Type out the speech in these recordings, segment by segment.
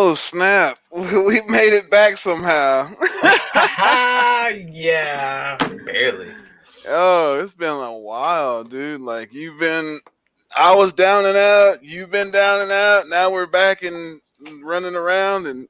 Oh snap! We made it back somehow. Yeah, barely. Oh, it's been a while, dude. Like I was down and out. You've been down and out. Now we're back and running around and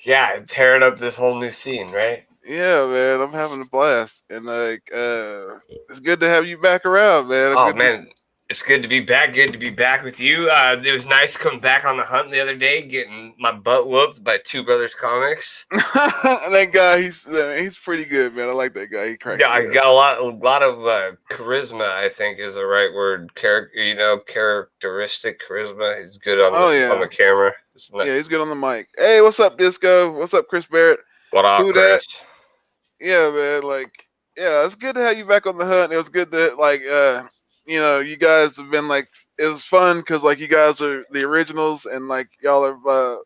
Yeah, tearing up this whole new scene, right? yeah, man, I'm having a blast. And it's good to have you back around, man. Oh man, it's good to be back. Good to be back with you. It was nice coming back on the hunt the other day, getting my butt whooped by Two Brothers Comics. That guy, he's pretty good, man. I like that guy. He cracks Yeah, me I up. got a lot of charisma. I think is the right word. Characteristic charisma. He's good on the camera. Yeah, he's good on the mic. Hey, what's up, Disco? What's up, Chris Barrett? What up, Who that? Chris? Yeah, man. Yeah, it's good to have you back on the hunt. It was good to you guys have been it was fun because you guys are the originals and y'all are.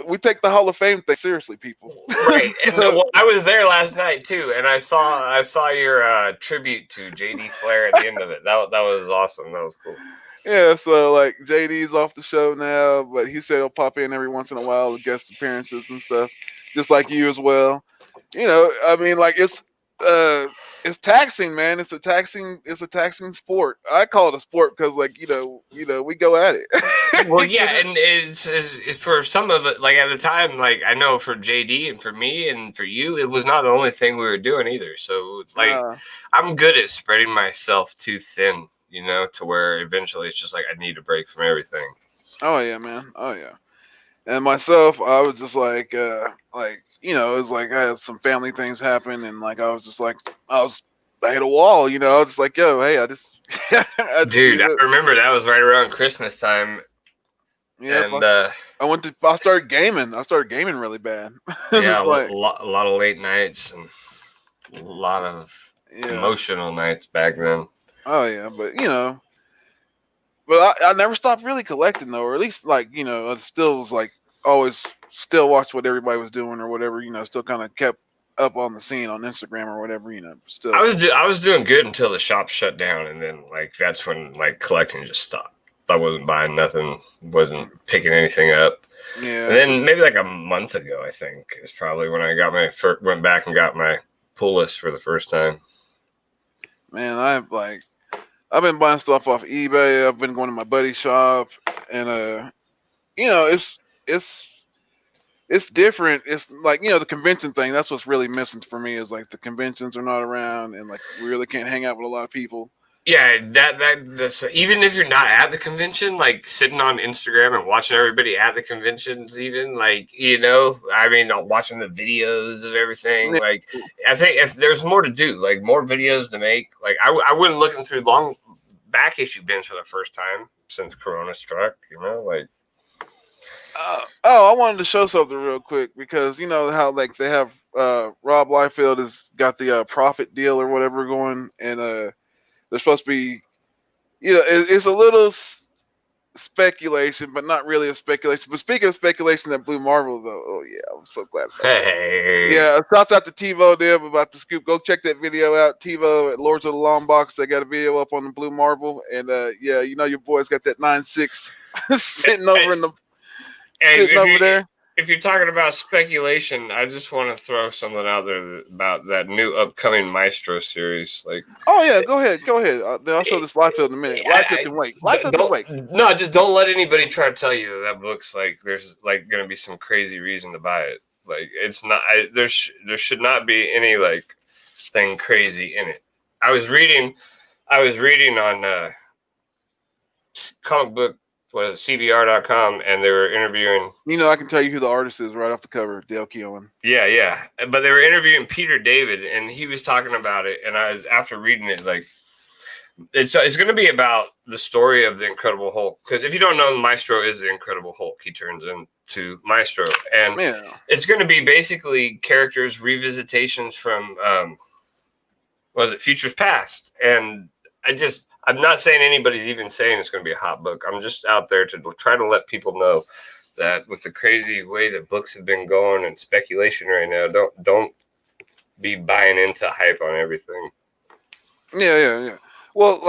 We take the Hall of Fame thing seriously, people. Right, and I was there last night too, and I saw your tribute to JD Flair at the end of it. That was awesome. That was cool. Yeah, so JD's off the show now, but he said he'll pop in every once in a while with guest appearances and stuff, just like you as well. I mean, it's taxing, man. It's a taxing sport. I call it a sport because we go at it. Well, yeah, and it's for some of it. Like at the time, I know for JD and for me and for you, it was not the only thing we were doing either. So I'm good at spreading myself too thin, to where eventually it's just I need a break from everything. Oh yeah, man. Oh yeah. And myself, I was just it was I had some family things happen, and I was just I hit a wall, I was just yo, hey, I just dude, I remember that was right around Christmas time. Yeah, and I started gaming. I started gaming really bad. Yeah, a lot of late nights and a lot of emotional nights back then. Oh yeah, but I never stopped really collecting though, or at least I still was always still watched what everybody was doing or whatever, still kind of kept up on the scene on Instagram or whatever, still. I was doing good until the shop shut down, and then that's when collecting just stopped. I wasn't buying nothing, wasn't picking anything up. Yeah. And then maybe a month ago, I think, is probably when I got went back and got my pull list for the first time. Man, I've been buying stuff off eBay. I've been going to my buddy's shop, and it's different. It's the convention thing. That's what's really missing for me is the conventions are not around, and we really can't hang out with a lot of people. Yeah, that's even if you're not at the convention, sitting on Instagram and watching everybody at the conventions, even I mean, watching the videos of everything. I think if there's more to do, more videos to make. I went looking through long back issue bins for the first time since Corona struck. I wanted to show something real quick because how they have Rob Liefeld has got the profit deal or whatever going, and they're supposed to be, it's a little speculation, but not really a speculation. But speaking of speculation, that Blue Marvel though, oh yeah, I'm so glad about that. Yeah, shouts out to TiVo them about the scoop. Go check that video out. TiVo at Lords of the Long Box, they got a video up on the Blue Marvel, and yeah, your boy's got that 9.6 sitting over in the. Sitting over there. If you're talking about speculation, I just want to throw something out there about that new upcoming Maestro series. Oh yeah, go ahead. Then I'll show this Liefeld in a minute. Liefeld can wait. Liefeld can wait. No, just don't let anybody try to tell you that looks like there's going to be some crazy reason to buy it. It's not. There should not be any thing crazy in it. I was reading on comic book. CBR.com, and they were interviewing. I can tell you who the artist is right off the cover, Dale Keown. Yeah. But they were interviewing Peter David, and he was talking about it. And after reading it, it's going to be about the story of the Incredible Hulk. Because if you don't know, Maestro is the Incredible Hulk. He turns into Maestro, and it's going to be basically characters revisitations from Futures Past. And I'm not saying anybody's even saying it's going to be a hot book. I'm just out there to try to let people know that with the crazy way that books have been going and speculation right now, don't be buying into hype on everything. Yeah. Well,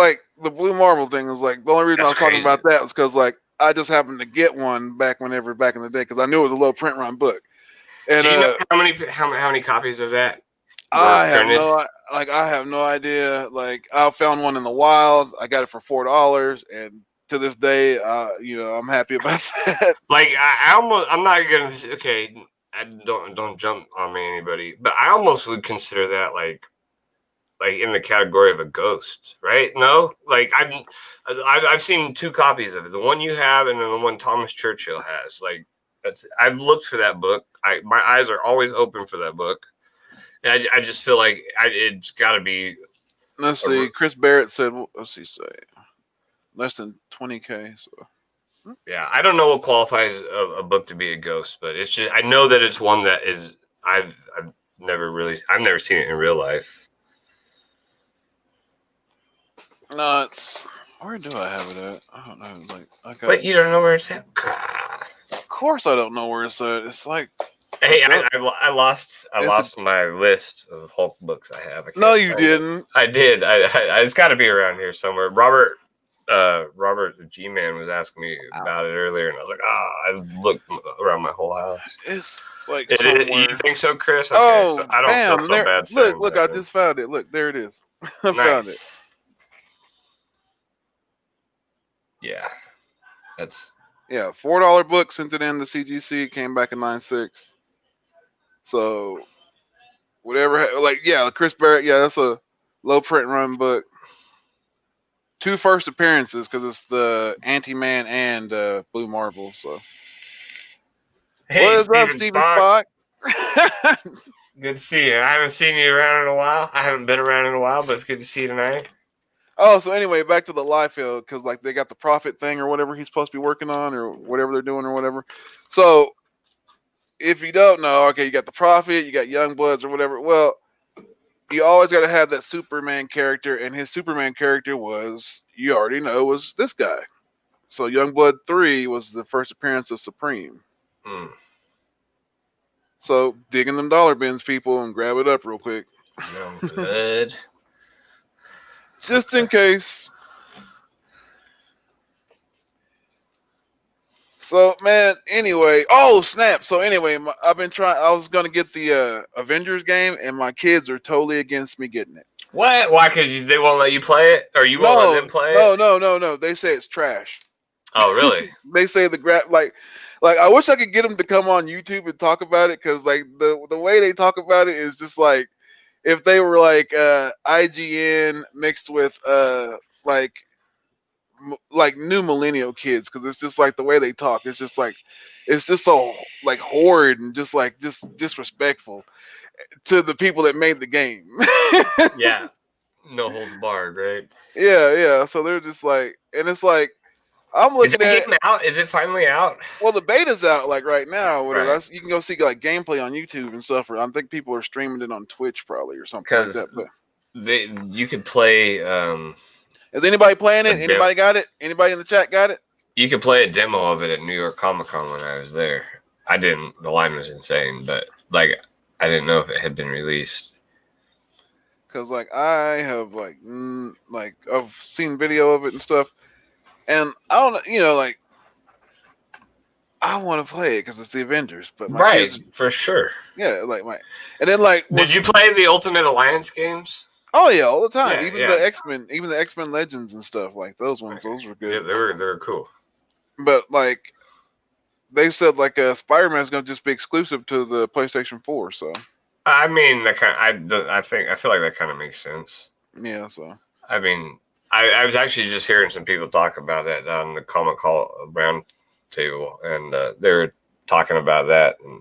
the Blue Marvel thing is the only reason I was talking about that was because I just happened to get one back in the day because I knew it was a low print run book. And Do you know how many copies of that were I have printed? I have no idea. Like I found one in the wild. I got it for $4, and to this day, I'm happy about that. Like I'm not gonna. Okay, I don't jump on me, anybody. But I almost would consider that like in the category of a ghost, right? No, like I've seen two copies of it. The one you have, and then the one Thomas Churchill has. Like I've looked for that book. My eyes are always open for that book. And I just feel like it's got to be. Let's see. Chris Barrett said, let's see, say less than 20K. So Yeah, I don't know what qualifies a book to be a ghost, but it's just I know that it's one that is I've never seen it in real life. no, it's where do I have it at? I don't know. Like I got. But you don't know where it's at. Of course, I don't know where it's at. It's like. Hey, I lost my list of Hulk books I have. No, you didn't. I did. It's got to be around here somewhere. Robert the G-Man was asking me about it earlier, and I was like, I looked around my whole house. It's like somewhere. You think so, Chris? Okay, oh, so I don't bam, feel so bad. Look, I just found it. Look, there it is. I found it. Yeah, that's $4 book, sent it in the CGC, came back in 9.6. So whatever, Chris Barrett, that's a low print run book. 2 first appearances because it's the Anti-Man and Blue Marble. So hey, what is up, Stephen Spock? Good to see you. I haven't seen you around in a while. I haven't been around in a while, but it's good to see you tonight. Oh, so anyway, back to the Liefeld, because like they got the Prophet thing or whatever he's supposed to be working on or whatever they're doing or whatever. So if you don't know, okay, you got the Prophet, you got Youngbloods or whatever. Well, you always got to have that Superman character, and his Superman character was, you already know, was this guy. So Youngblood 3 was the first appearance of Supreme. So dig in them dollar bins, people, and grab it up real quick. Youngblood. Just in case. So, man, anyway. Oh, snap. So, anyway, I've been trying. I was going to get the Avengers game, and my kids are totally against me getting it. What? Why? Because they won't let you play it? Or you won't let them play it? No. They say it's trash. Oh, really? They say like I wish I could get them to come on YouTube and talk about it, because, like, the way they talk about it is just like if they were like IGN mixed with like new millennial kids, because it's just like the way they talk. It's just so like horrid and just disrespectful to the people that made the game. Yeah, no holds barred, right? Yeah. So they're just like, and it's like I'm looking at it out. Is it finally out? Well, the beta's out like right now. Whatever. Right. You can go see like gameplay on YouTube and stuff. Or I think people are streaming it on Twitch probably or something like that. But you could play. Is anybody playing it? Anybody got it? Anybody in the chat got it? You could play a demo of it at New York Komikhan when I was there. I didn't. The line was insane, but like I didn't know if it had been released. Because like I have I've seen video of it and stuff, and I don't like I want to play it because it's the Avengers, but my kids, for sure. Yeah, and then did you play the Ultimate Alliance games? Oh yeah, all the time. The X-Men Legends and stuff, like those ones, those were good. Yeah, they were cool. But like they said, like Spider-Man's gonna just be exclusive to the PlayStation 4. So I mean, that I feel like that kind of makes sense. Yeah. So I mean, I was actually just hearing some people talk about that on the Comic Call round table, and they were talking about that. And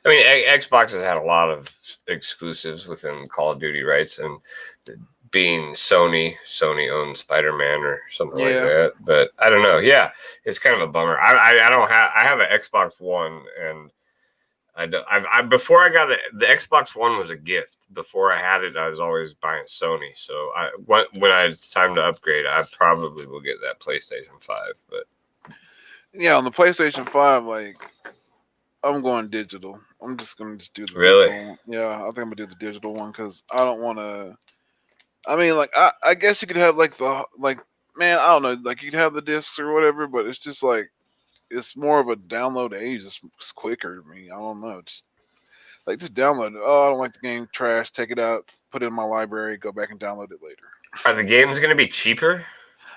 I mean, Xbox has had a lot of exclusives within Call of Duty, rights, and being Sony owns Spider-Man or something like that. But I don't know. Yeah, it's kind of a bummer. I have an Xbox One, and I before I got the Xbox One was a gift. Before I had it, I was always buying Sony. So when it's time to upgrade, I probably will get that PlayStation 5. But yeah, on the PlayStation 5, like I'm going digital. I'm just gonna do the digital one. Yeah, I think I'm gonna do the digital one because I don't want to. I mean, like I guess you could have like man, I don't know, like you'd have the discs or whatever, but it's just like it's more of a download age. It's quicker to me. I don't know. It's like just download it. Oh, I don't like the game. Trash. Take it out. Put it in my library. Go back and download it later. Are the games going to be cheaper?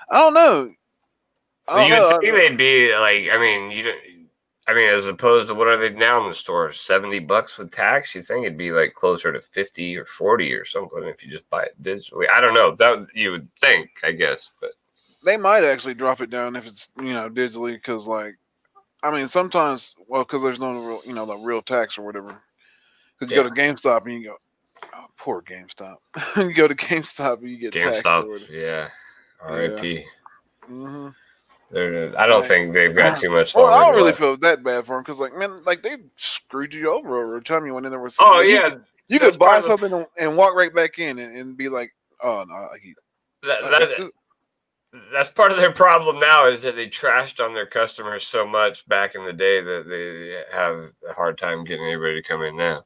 I don't know. I don't You would know. think they'd be like. I mean, you don't. I mean, as opposed to what are they now in the store? $70 with tax. You think it'd be like closer to 50 or 40 or something if you just buy it digitally. I don't know. That you would think, I guess, but They might actually drop it down if it's digitally, because like I mean sometimes because there's no real the real tax or whatever. Because you yeah. go to GameStop and you go, oh, poor GameStop. You go to GameStop and you get taxed GameStop, or whatever. yeah. Yeah. R.I.P. hmm I don't think they've got too much Well, I longer don't really left. feel that bad for them because, like, man, like they screwed you over every time you went in there with Oh something. yeah, You that's could part buy of the something and walk right back in and be like, oh no, that, like, that that's part of their problem now is that they trashed on their customers so much back in the day that they have a hard time getting anybody to come in now.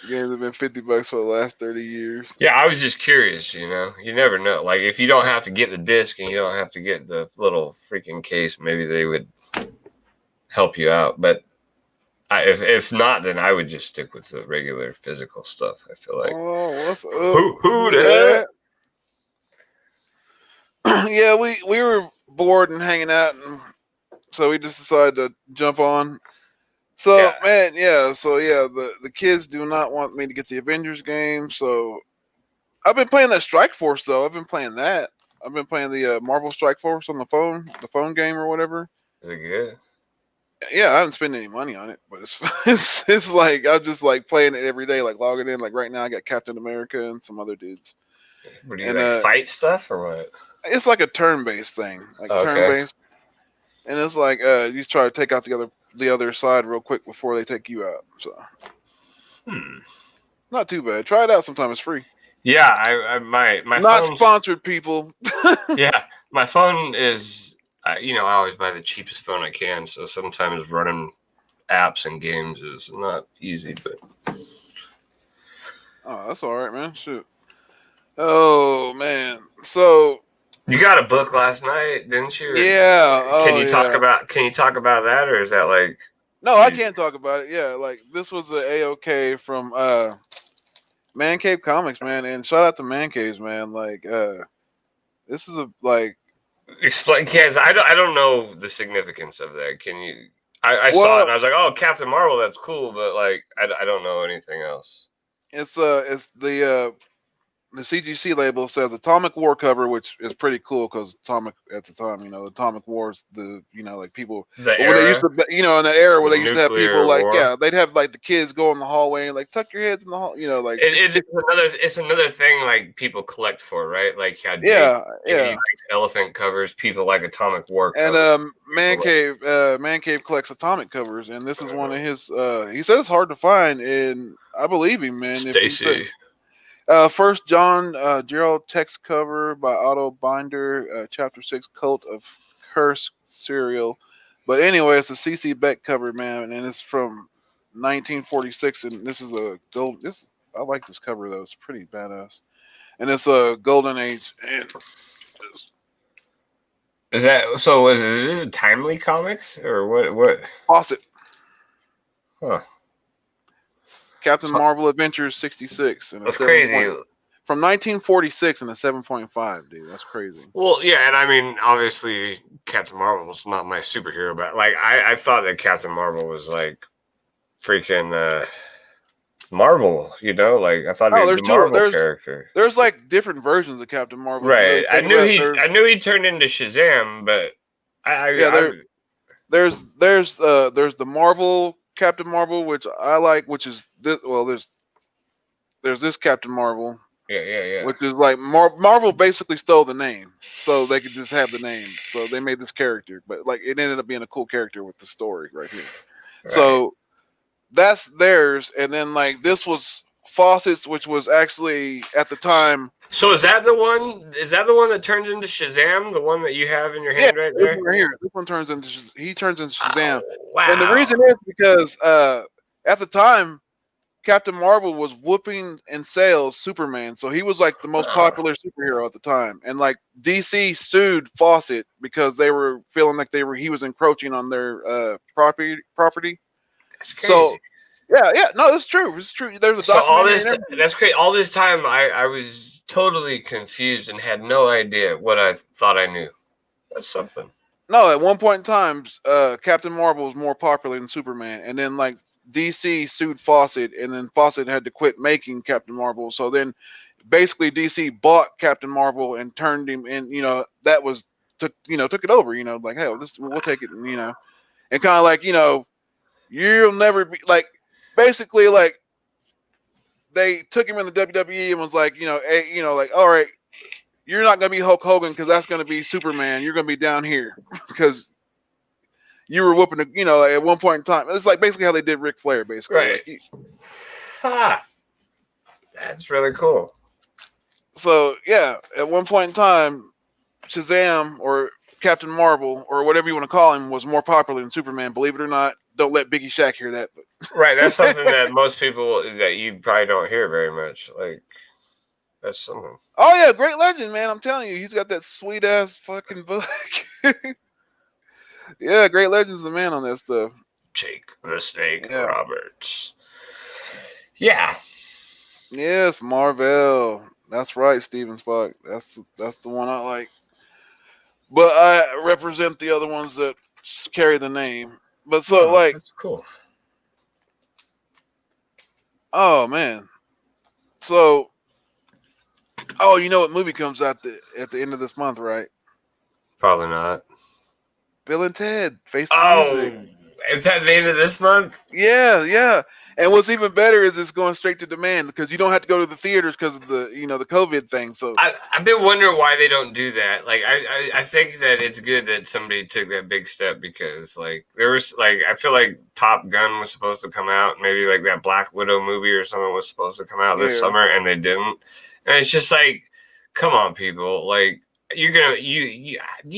games have been $50 for the last 30 years. Yeah, I was just curious, you never know. Like if you don't have to get the disc and you don't have to get the little freaking case, maybe they would help you out. But if not, then I would just stick with the regular physical stuff. I feel like Oh, what's up? who Who that? that? Yeah, we were bored and hanging out, and so we just decided to jump on. So Yeah, man, yeah, the kids do not want me to get the Avengers game, so I've been playing that Strike Force though. I've been playing that. I've been playing the Marvel Strike Force on the phone game or whatever. is it good? Yeah, I haven't spent any money on it, but it's like I'm just like playing it every day, like logging in. Like right now, I got Captain America and some other dudes, What do you and like fight stuff or what? it's like a turn-based thing, like Oh, okay. turn-based, and it's like you try to take out the other side real quick before they take you out. So not too bad. Try it out sometime. It's free. Yeah, my Not phone's sponsored, people. yeah, my phone is I always buy the cheapest phone I can, so sometimes running apps and games is not easy, but Oh, that's all right, man. Shoot. Oh man. So you got a book last night, didn't you? yeah. Can Oh you talk yeah. about that, or is that like No, I you, can't talk about it. Yeah, like this was a A-OK from Man Cave Comics, man, and shout out to Man Caves, man. Like this is a like explain? Because I don't know the significance of that. Can you? I saw it well, and I was like, oh, Captain Marvel, that's cool, but like I don't know anything else. it's the CGC label says Atomic War cover, which is pretty cool because Atomic at the time, Atomic Wars, like people, The but when they used era, to, in that era where the they used to have people nuclear like, war. yeah, they'd have like the kids go in the hallway and like tuck your heads in the hall, like, It's another thing like people collect for, right? Like how yeah, JD yeah. likes elephant covers, people like Atomic War And covers. Man Cave collects Atomic covers, and this is one of his. He says it's hard to find, and I believe him, man. If he said Stacy. First John Gerald text cover by Otto Binder, Chapter 6, Cult of Curse serial. But anyway, it's a CC Beck cover, man, and it's from 1946, and this is a gold. This I like this cover though; it's pretty badass, and it's a golden age. And Is that so? Is it Timely Comics or what? What? Fawcett, Huh. Captain So, Marvel Adventures 66, and a that's 7 crazy. point from 1946 and a 7.5, dude. That's crazy. Well, yeah, and I mean, obviously, Captain Marvel is not my superhero, but like, I thought that Captain Marvel was like freaking Marvel, like I thought Oh, he'd there's the two. Marvel character. There's like different versions of Captain Marvel. If you really Right. I think knew about it, he I knew he turned into Shazam, but yeah, I there's the Marvel Captain Marvel, which I like, which is this, well, there's this Captain Marvel, yeah. which is like Marvel basically stole the name, so they could just have the name. So they made this character, but like it ended up being a cool character with the story right here. Right. So that's theirs, and then like this was Fawcett's, which was actually at the time. So is that the one? Is that the one that turns into Shazam? The one that you have in your Yeah, hand right this there? one right here. This one he turns into Shazam, Oh, and the wow. reason is because at the time Captain Marvel was whooping in sales Superman, so he was like the most Oh, popular superhero at the time. And like DC sued Fawcett because they were feeling like he was encroaching on their property. that's So crazy. yeah, no, it's true. It's true. There's a So all documentary and this, everything. that's great. All this time, I was totally confused and had no idea what I thought I knew. That's something. No, at one point in time, Captain Marvel was more popular than Superman, and then like DC sued Fawcett, and then Fawcett had to quit making Captain Marvel. So then, basically, DC bought Captain Marvel and turned him, and that was took it over. Like hell, this we'll take it, and kind of like you'll never be like basically like they took him in the WWE and was like like all right, you're not gonna be Hulk Hogan because that's gonna be Superman. You're gonna be down here because you were whooping, like at one point in time. It's like basically how they did Ric Flair, basically. Right. Like, Ha! That's really cool. so yeah, at one point in time, Shazam or Captain Marvel or whatever you want to call him was more popular than Superman. Believe it or not. Don't let Biggie Shaq hear that. But Right. That's something that most people that you probably don't hear very much. Like that's something. oh yeah, great legend, man. I'm telling you, he's got that sweet ass fucking book. Yeah, great legend's the man on that stuff. Jake the Snake Yeah. Roberts. Yeah. Yes, Marvel. That's right, Steven Spock. That's the one I like. But I represent the other ones that carry the name. But so Oh, like, that's cool. oh man. So oh, you know what movie comes out at the end of this month, right? Probably not. Bill and Ted, Face the Music. Oh, is that the end of this month? Yeah, yeah. And what's even better is it's going straight to demand because you don't have to go to the theaters because of the the COVID thing. So I've been wondering why they don't do that. Like, I think that it's good that somebody took that big step because, like, there was, like, I feel like Top Gun was supposed to come out. Maybe, like, that Black Widow movie or something was supposed to come out this yeah, summer, and they didn't. And it's just like, come on, people. Like, you're gonna do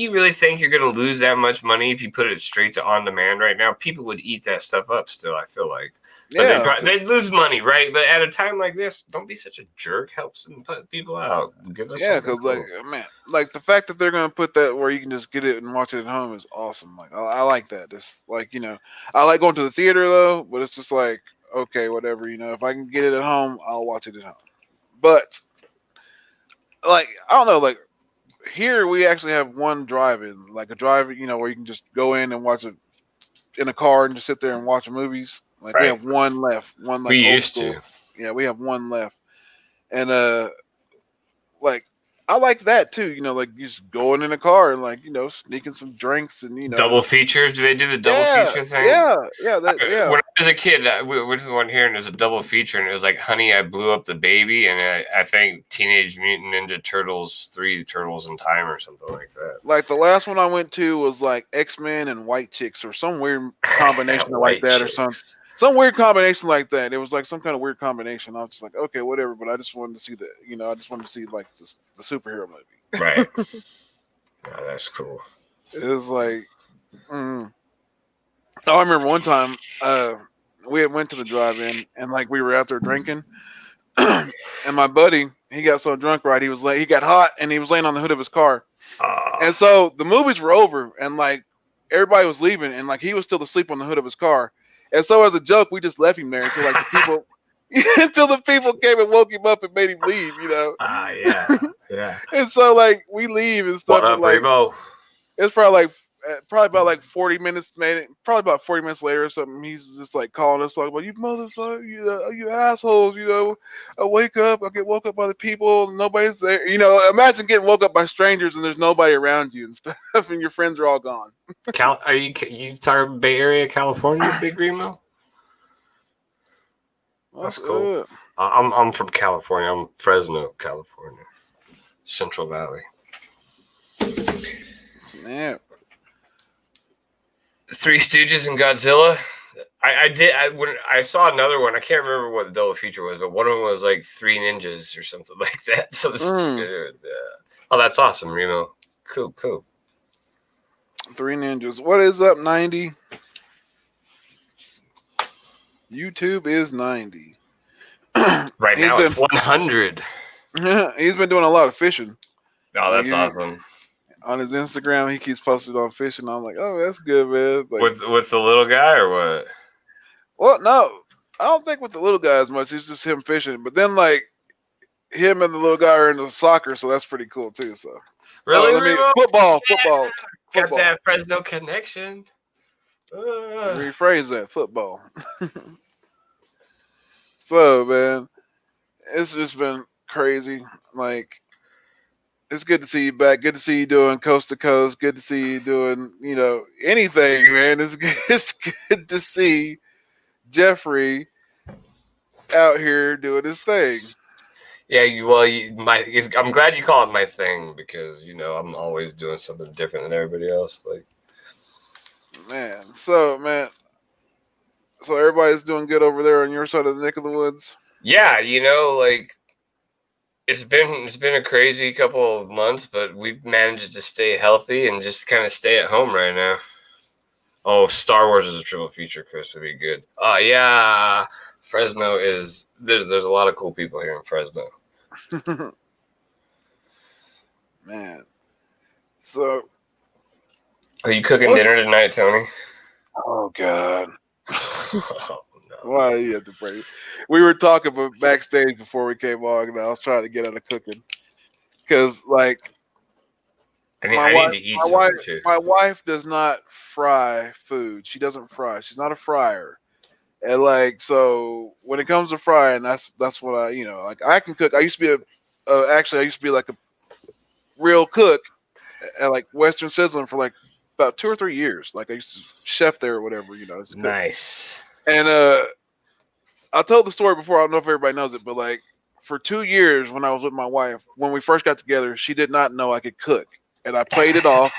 you really think you're gonna lose that much money if you put it straight to on demand right now? People would eat that stuff up still, I feel like. But yeah, they'd lose money, right? But at a time like this, don't be such a jerk. Help some people out. Give us yeah. something Because like cool. man, like the fact that they're gonna put that where you can just get it and watch it at home is awesome. Like I like that. Just like I like going to the theater though, but it's just like okay, whatever. If I can get it at home, I'll watch it at home. But like I don't know, like here we actually have one drive-in, like a drive, where you can just go in and watch it in a car and just sit there and watch movies. Like we Right. have one left, one We like old used school. to. Yeah, we have one left, and like I like that too. Like just going in a car and like sneaking some drinks and Double features. Do they do the double yeah, feature thing? yeah, yeah, When I was a kid, we went to the one here, and there's a double feature, and it was like "Honey, I Blew Up the Baby," and I think Teenage Mutant Ninja Turtles 3: Turtles in Time or something like that. Like the last one I went to was like X-Men and White Chicks or some weird combination of like White that or something. chicks. Some weird combination like that. It was like some kind of weird combination. I was just like, okay, whatever. But I just wanted to see I just wanted to see like the superhero movie. Right. Oh, that's cool. It was like, mm. Oh, I remember one time, we had went to the drive-in and like we were out there drinking, and my buddy he got so drunk, right? He got hot and he was laying on the hood of his car, and so the movies were over and like everybody was leaving and like he was still asleep on the hood of his car, and so as a joke we just left him there until like the people. Until the people came and woke him up and made him leave. Yeah, yeah. And so like we leave and What stuff, and up, like Remo? it's probably about like 40 minutes, probably about 40 minutes later or something. He's just like calling us like, "Well, you motherfucker, you assholes, I wake up, I get woke up by the people, and nobody's there. Imagine getting woke up by strangers and there's nobody around you and stuff, and your friends are all gone. Are you talking Bay Area, California, Big Remo? That's cool. Good. I'm from California. I'm Fresno, California, Central Valley. Yeah. Three Stooges and Godzilla. When I saw another one. I can't remember what the double feature was, but one of them was like Three Ninjas or something like that. So oh, that's awesome, Remo. Cool. Three Ninjas. What is up, 90? YouTube is 90. Right he's now been it's 100. he's been doing a lot of fishing. Oh, Like that's awesome. on his Instagram, he keeps posting on fishing. I'm like, oh, that's good, man. Like, With the little guy or what? well, no, I don't think with the little guy as much. It's just him fishing. But then like him and the little guy are into soccer, so that's pretty cool too. So, oh, Really, let me Remo? Got football. that Fresno connection. Rephrase that, football. So, man, it's just been crazy. Like, it's good to see you back. Good to see you doing coast to coast. Good to see you doing, anything, man. It's good, it's good to see Jeffrey out here doing his thing. Yeah, I'm glad you call it my thing because I'm always doing something different than everybody else. Like, Man, so everybody's doing good over there on your side of the neck of the woods. yeah, like it's been a crazy couple of months, but we've managed to stay healthy and just kind of stay at home right now. Oh, Star Wars is a triple feature, Chris, would be good. Oh yeah, Fresno is there's a lot of cool people here in Fresno. Man, so Are you cooking dinner tonight, Tony? Oh God. Oh, no. Why you have to pray? We were talking about backstage before we came on, and I was trying to get out of cooking because, like, I need to eat something too. my wife does not fry food. She doesn't fry. She's not a fryer, and like, so when it comes to frying, that's what like I can cook. I used to be I used to be like a real cook at like Western Sizzling for like about 2 or 3 years. Like I used to chef there or whatever. Nice. And I told the story before. I don't know if everybody knows it, but like for 2 years when I was with my wife, when we first got together, she did not know I could cook, and I played it off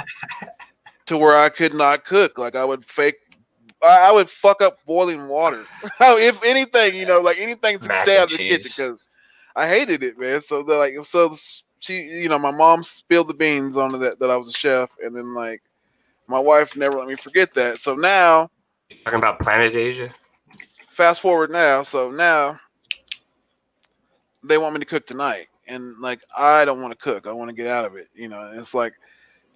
to where I could not cook. Like I would I would fuck up boiling water. If anything, like anything to stay out of the kitchen because I hated it, man. So she, my mom spilled the beans on that I was a chef, and then like my wife never let me forget that. So now, Talking about Planet Asia. fast forward now. So now they want me to cook tonight, and like I don't want to cook. I want to get out of it. And it's like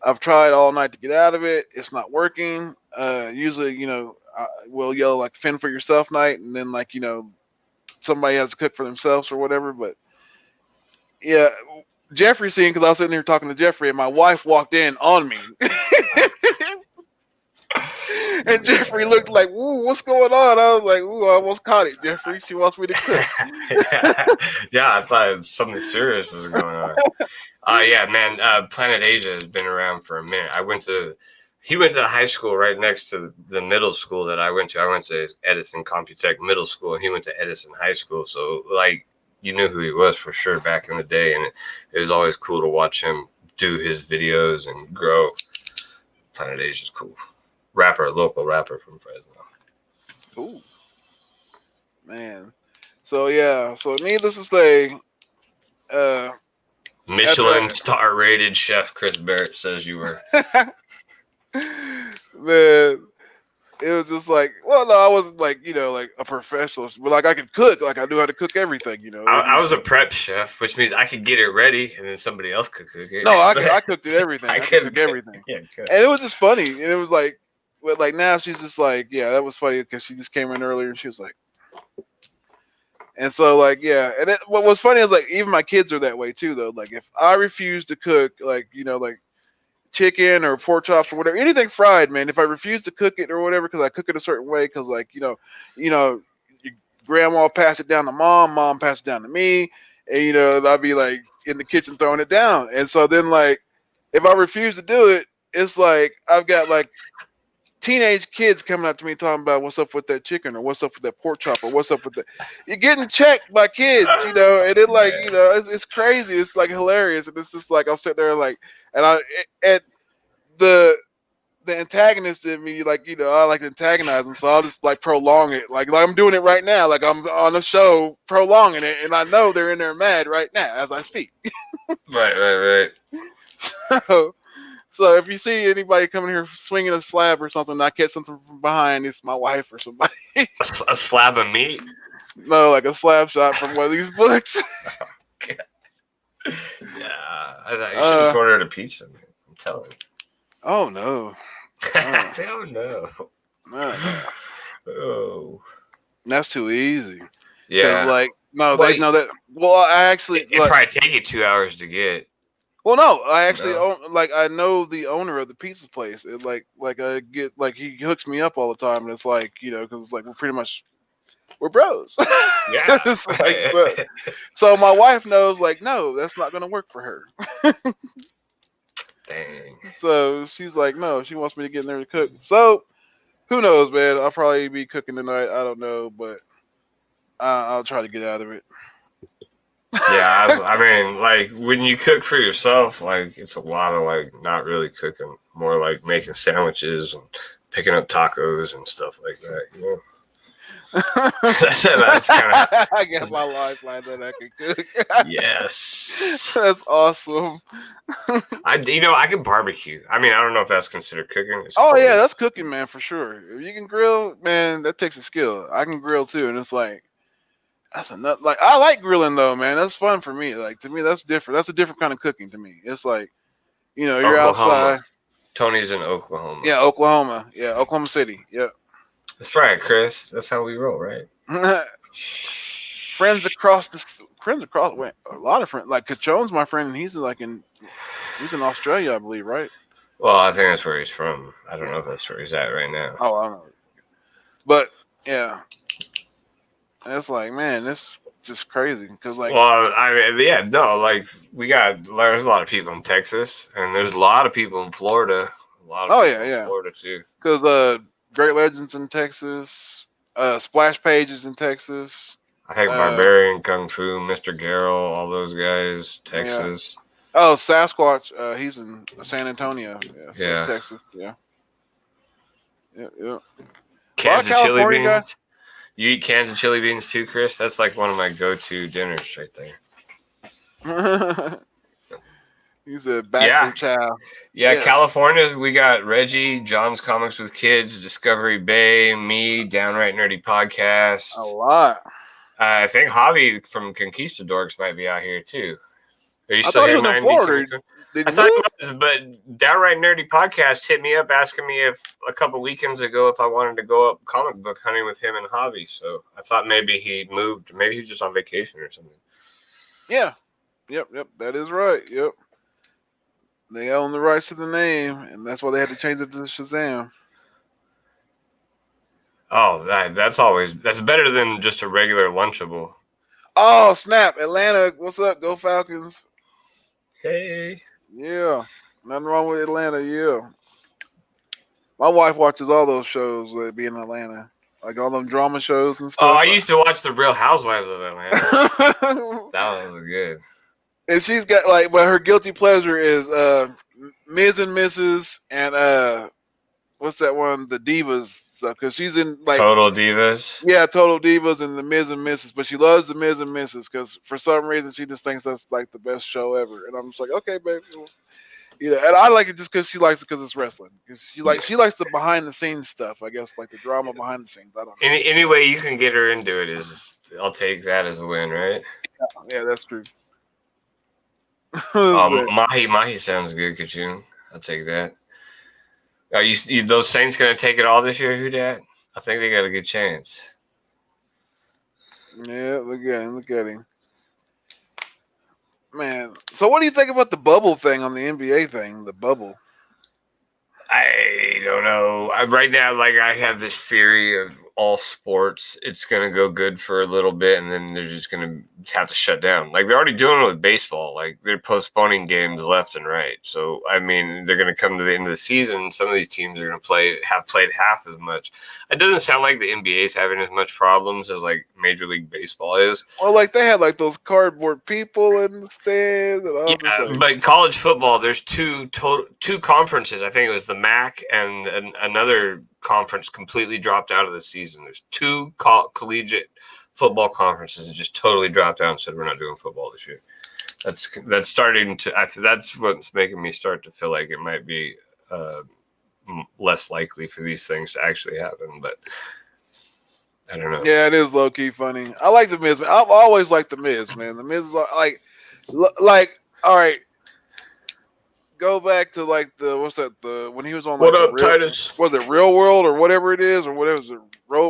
I've tried all night to get out of it. It's not working. Usually, we'll yell like "fend for yourself" night, and then like somebody has to cook for themselves or whatever. But yeah, Jeffrey seen because I was sitting here talking to Jeffrey, and my wife walked in on me. And Jeffrey looked like, "Ooh, what's going on?" I was like, "Ooh, I almost caught it, Jeffrey. She wants me to cook." Yeah, I thought something serious was going on. Yeah, man. Planet Asia has been around for a minute. He went to the high school right next to the middle school that I went to. I went to Edison Computech Middle School, and he went to Edison High School. So, like, you knew who he was for sure back in the day, and it was always cool to watch him do his videos and grow. Planet Asia's cool. Local rapper from Fresno. Ooh, man. So yeah. So needless to say, Michelin star rated chef Chris Barrett says you were. Man, it was just like, well, no, I wasn't like like a professional, but like I could cook. Like I knew how to cook everything. I was a prep chef, which means I could get it ready, and then somebody else could cook it. No, I cooked everything. I could cook everything. Yeah, good. And it was just funny. And it was like, but like now she's just like, yeah, that was funny because she just came in earlier and she was like, and so like, yeah. And what was funny is like even my kids are that way too though. Like if I refuse to cook, like like chicken or pork chops or whatever, anything fried, man. If I refuse to cook it or whatever because I cook it a certain way, because like your grandma passed it down to mom passed it down to me, and I'd be like in the kitchen throwing it down. And so then like if I refuse to do it, it's like I've got like teenage kids coming up to me talking about what's up with that chicken or what's up with that pork chop or what's up with that. You're getting checked by kids, and it like it's crazy. It's like hilarious, and it's just like I'm sitting there like, and the antagonist in me, like I like to antagonize them, so I'll just like prolong it, like I'm doing it right now, like I'm on a show prolonging it, and I know they're in there mad right now as I speak. Right. So if you see anybody coming here swinging a slab or something, I catch something from behind, it's my wife or somebody. A slab of meat. No, like a slap shot from one of these books. Yeah, I thought you should just order a pizza, man. I'm telling you. Oh no. Oh no. No. Oh. That's too easy. Because Yeah. like no, Well, they know that. Well, I actually it'd probably take you 2 hours to get. Well, no, I actually No. own, like I know the owner of the pizza place. It like I get like he hooks me up all the time, and it's like because it's like we're bros. Yeah. It's like so my wife knows like no, that's not gonna work for her. Dang. So she's like no, she wants me to get in there to cook. So who knows, man? I'll probably be cooking tonight. I don't know, but I'll try to get out of it. Yeah, I mean, like when you cook for yourself, like it's a lot of like not really cooking, more like making sandwiches and picking up tacos and stuff like that. You know, that's kind of I got my lifeline that I can cook. yes. That's awesome. I can barbecue. I mean, I don't know if that's considered cooking. It's Oh probably, yeah, that's cooking, man, for sure. If you can grill, man, that takes a skill. I can grill too, and it's like that's enough. Like I like grilling though, man. That's fun for me. Like to me, that's different. That's a different kind of cooking to me. It's like you're Oklahoma. outside. Tony's in Oklahoma. Yeah, Oklahoma. Yeah, Oklahoma City. Yep. That's right, Chris. That's how we roll, right? friends across wait, a lot of friends. Like Cachone's my friend, and he's in Australia, I believe, right? Well, I think that's where he's from. I don't know if that's where he's at right now. Oh, I don't know. But yeah, it's like, man, it's just crazy because like, Well, I mean, yeah, no, like there's a lot of people in Texas, and there's a lot of people in Florida. A lot of oh people yeah, in yeah, Florida too. because Great Legends in Texas, Splash Pages in Texas. I think Barbarian, Kung Fu, Mr. Garrel, all those guys, Yeah. Texas. Oh, Sasquatch, he's in San Antonio. Yeah, so Yeah. Texas. Yeah. Yeah, yeah. A lot of Cans of chili California guys. beans. You eat cans of chili beans too, Chris? That's like one of my go-to dinners right there. He said, "Back Yeah. some chow." Yeah, Yes. California, we got Reggie, John's Comics with Kids, Discovery Bay, me, Downright Nerdy Podcast. A lot. I think Javi from Conquistadorks might be out here too. Are you I still thought he here, was in 90 Florida. Komikhan? Did I he thought move? he was, but Downright Nerdy Podcast hit me up asking me if a couple weekends ago if I wanted to go up comic book hunting with him and Javi. So I thought maybe he moved. Maybe he's just on vacation or something. Yeah. Yep. That is right. Yep. They own the rights to the name, and that's why they had to change it to Shazam. Oh, that's better than just a regular Lunchable. Oh snap! Atlanta, what's up? Go Falcons! Hey. Yeah, nothing wrong with Atlanta. Yeah, my wife watches all those shows that be in Atlanta, like all them drama shows and Oh, stuff. I used to watch The Real Housewives of Atlanta. That was good. And she's got like, but her guilty pleasure is Ms. and Mrs. and what's that one? The Divas stuff. Because she's in like Total Divas. yeah, Total Divas and the Ms. and Mrs. But she loves the Ms. and Mrs. because for some reason she just thinks that's like the best show ever. And I'm just like, okay, baby. Yeah, and I like it just because she likes it because it's wrestling. Because she likes the behind the scenes stuff. I guess like the drama behind the scenes. I don't know. Any way you can get her into it is, I'll take that as a win, right? Yeah, that's true. Mahi sounds good, Kachun. I'll take that. Are you those Saints gonna take it all this year, who dat? I think they got a good chance. Yeah, look at him. Man, so what do you think about the bubble thing on the NBA thing? The bubble. I don't know. Right now, like I have this theory of all sports, it's gonna go good for a little bit, and then they're just gonna have to shut down. Like they're already doing it with baseball. Like they're postponing games left and right. So I mean, they're gonna come to the end of the season. Some of these teams are gonna have played half as much. It doesn't sound like the NBA is having as much problems as like Major League Baseball is. Well, like they had like those cardboard people in the stands. And Yeah, but college football, there's two conferences. I think it was the MAC and another conference completely dropped out of the season. There's two collegiate football conferences that just totally dropped out and said we're not doing football this year. That's starting to. That's what's making me start to feel like it might be less likely for these things to actually happen. But I don't know. Yeah, it is low key funny. I like the Miz. Man. I've always liked the Miz, man. The Miz is like all right. Go back to like the what's that the when he was on What like the up, real Titus? was it Real World or whatever it is or whatever the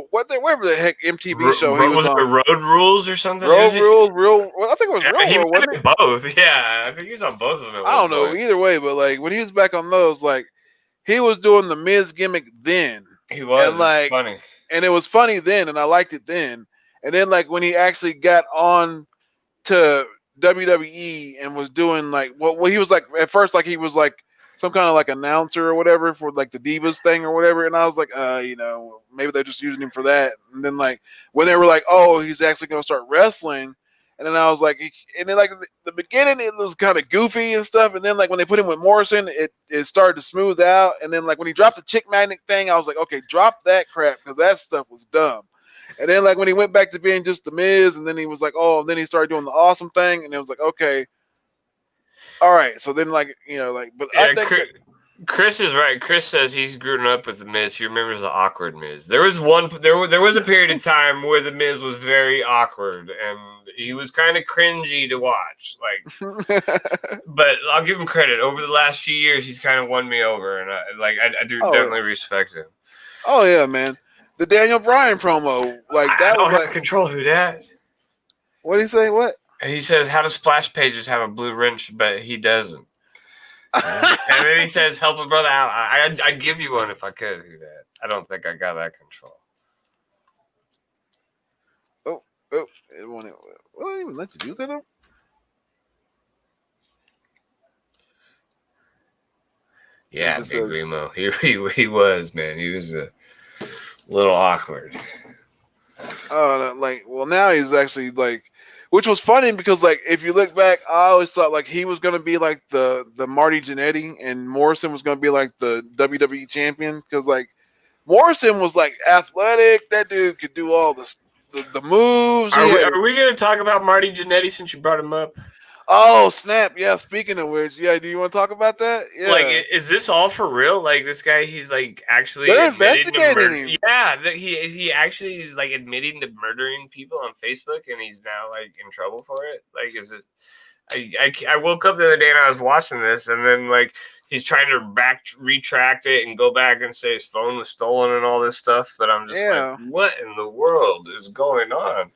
whatever the heck MTV show he was Was it on. Road Rules or something? It Road was. Rules, Real. Well, I think it was Yeah, Real he World, might wasn't have it? been both. Yeah, I think he was on both of them at I one don't know point. either way, but like when he was back on those, like he was doing the Miz gimmick then, He and was. It's like funny. and it was funny then, and I liked it then, and then like when he actually got on to WWE and was doing like well he was like at first like he was like some kind of like announcer or whatever for like the Divas thing or whatever, and I was like maybe they're just using him for that, and then like when they were like oh he's actually gonna start wrestling. And then I was like, and then like the beginning, it was kind of goofy and stuff. And then like when they put him with Morrison, it started to smooth out. And then like when he dropped the chick magnet thing, I was like, okay, drop that crap because that stuff was dumb. And then like when he went back to being just the Miz, and then he was like, oh, and then he started doing the awesome thing, and it was like, okay, all right. So then like but I Yeah, think that Chris is right. Chris says he's grown up with the Miz. He remembers the awkward Miz. There was a period of time where the Miz was very awkward and he was kind of cringy to watch. But I'll give him credit. Over the last few years, he's kind of won me over, and I do oh definitely yeah, respect him. oh yeah, man. The Daniel Bryan promo, like I that was don't have like, control who that. what did he say? What? And he says, "How do splash pages have a blue wrench?" But he doesn't. And then he says, "Help a brother out." I'd give you one if I could do that. I don't think I got that control. oh, it won't even let you do that. Though? Yeah, Big Remo. He was, man. He was a little awkward. Oh, well, now he's actually like, which was funny because like if you look back, I always thought like he was gonna be like the Marty Jannetty, and Morrison was gonna be like the WWE champion because like Morrison was like athletic. That dude could do all the moves. Are we going to talk about Marty Jannetty since you brought him up? Oh snap! Yeah. Speaking of which, yeah. Do you want to talk about that? Yeah. Like, is this all for real? Like, this guy, he's like actually They're admitting to investigating murder. him. Yeah, that he actually is like admitting to murdering people on Facebook, and he's now like in trouble for it. Like, is this? I woke up the other day and I was watching this, and then like he's trying to retract it and go back and say his phone was stolen and all this stuff. But I'm just like, what in the world is going on?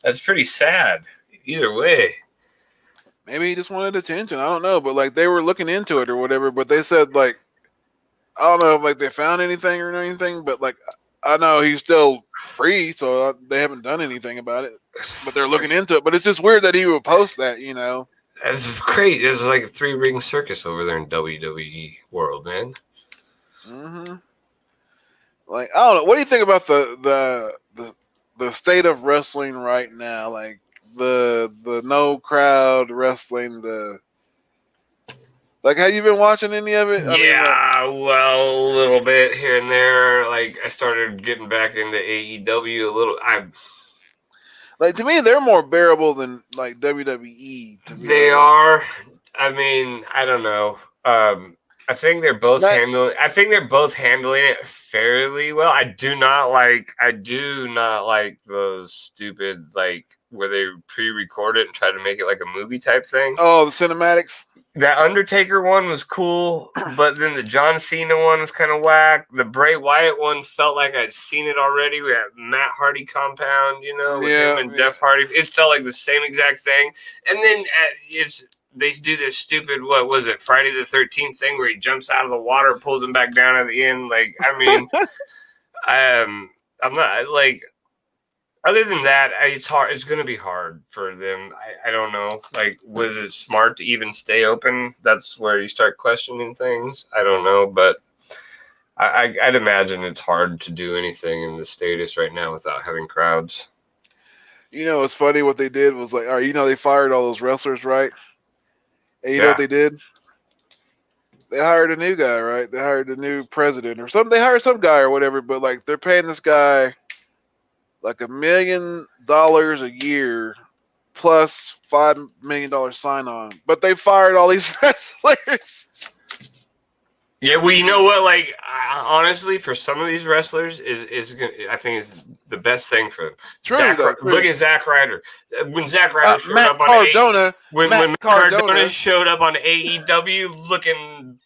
That's pretty sad. Either way. Maybe he just wanted attention. I don't know, but like they were looking into it or whatever. But they said like I don't know if like they found anything or anything. But like I know he's still free, so they haven't done anything about it. But they're looking into it. But it's just weird that he would post that, you know. That's great. It's like a 3-ring circus over there in WWE world, man. Mm-hmm. Like I don't know. What do you think about the state of wrestling right now? Like the no crowd wrestling. Like have you been watching any of it? Well, a little bit here and there. Like I started getting back into AEW a little. Like to me, they're more bearable than like WWE. They are. I mean, I don't know. I think they're both handling. I think they're both handling it fairly well. I do not like those stupid like where they pre-record it and try to make it like a movie type thing. Oh, the cinematics. That Undertaker one was cool, but then the John Cena one was kind of whack. The Bray Wyatt one felt like I'd seen it already. We had Matt Hardy compound, with him and Jeff Hardy. It felt like the same exact thing. And then they do this stupid, what was it, Friday the 13th thing where he jumps out of the water, pulls him back down at the end. Like, I mean, I'm not like. Other than that, it's hard. It's going to be hard for them. I don't know. Like, was it smart to even stay open? That's where you start questioning things. I don't know, but I'd imagine it's hard to do anything in the status right now without having crowds. It's funny what they did was like, all right, they fired all those wrestlers, right? And you know what they did? They hired a new guy, right? They hired a new president or something. They hired some guy or whatever, but like they're paying this guy like $1 million a year plus $5 million sign on. But they fired all these wrestlers. Yeah, well, you know what? Like, honestly, for some of these wrestlers, I think it's the best thing for him. True, though, true. Look at Zack Ryder. When Zack Ryder showed Matt up on Cardona, when Matt Matt Cardona. Cardona showed up on AEW looking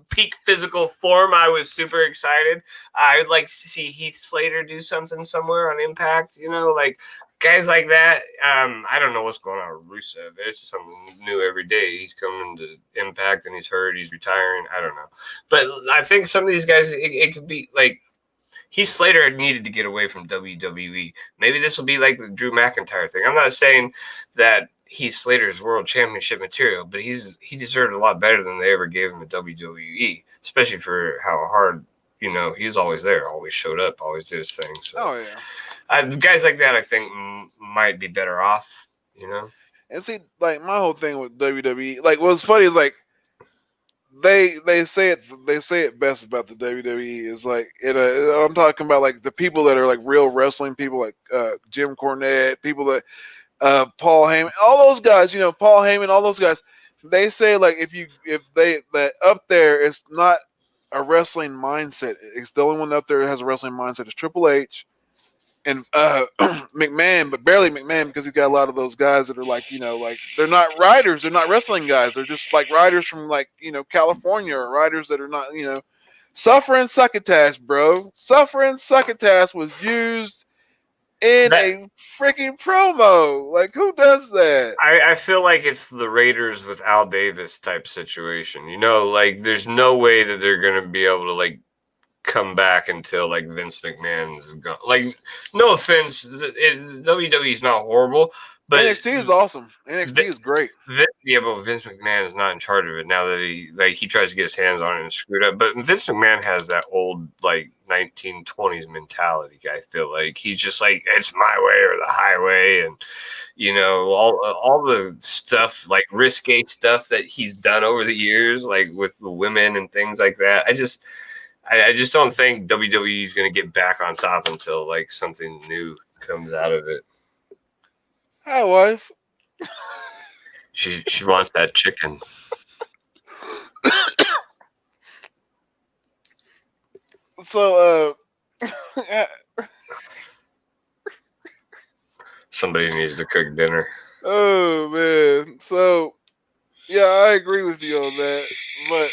peak physical form, I was super excited. I would like to see Heath Slater do something somewhere on Impact. You know, like guys like that. I don't know what's going on with Rusev. It's just something new every day. He's coming to Impact and he's hurt. He's retiring. I don't know. But I think some of these guys, it could be like Heath Slater needed to get away from WWE. Maybe this will be like the Drew McIntyre thing. I'm not saying that Heath Slater's world championship material, but he deserved a lot better than they ever gave him at WWE, especially for how hard, he's always there, always showed up, always did his thing. So, guys like that, I think, might be better off, And see, like, my whole thing with WWE, like, what's funny is, like, they say it best about the WWE is like I'm talking about like the people that are like real wrestling people, like Jim Cornette, people that Paul Heyman, all those guys, Paul Heyman, all those guys. They say like if that up there is not a wrestling mindset, it's the only one up there that has a wrestling mindset is Triple H and McMahon, but barely McMahon because he's got a lot of those guys that are like, like they're not writers, they're not wrestling guys, they're just like writers from like, California, or writers that are not, Suffering Succotash, bro. Suffering Succotash was used in a freaking promo. Like, who does that? I feel like it's the Raiders with Al Davis type situation. Like there's no way that they're gonna be able to like come back until like Vince McMahon's gone. Like, no offense, WWE is not horrible, but NXT is awesome. NXT is great. But Vince McMahon is not in charge of it now that he tries to get his hands on it and screwed up. But Vince McMahon has that old like 1920s mentality. I feel like he's just like, it's my way or the highway, and all the stuff, like risque stuff that he's done over the years, like with the women and things like that. I just don't think WWE is going to get back on top until like something new comes out of it. Hi, wife. She wants that chicken. So, somebody needs to cook dinner. Oh man. So, yeah, I agree with you on that, but.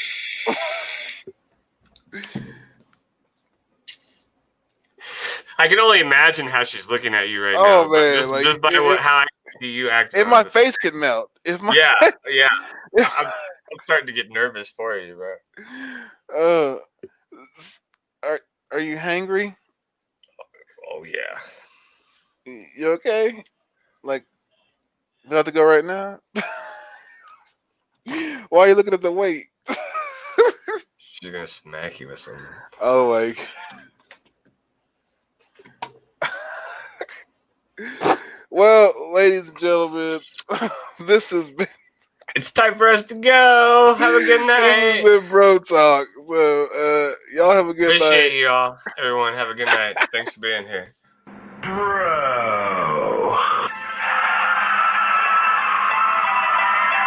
I can only imagine how she's looking at you right now. Oh man, just by how you act. If my face could melt. Yeah. I'm starting to get nervous for you, bro. Are you hangry? Oh yeah. You okay? Like, do I have to go right now? Why are you looking at the weight? She's gonna smack you with something. Oh, like. Well, ladies and gentlemen, this has been. It's time for us to go. Have a good night. This has been Bro Talk. So, y'all have a good night. Appreciate y'all. Everyone, have a good night. Thanks for being here. Bro.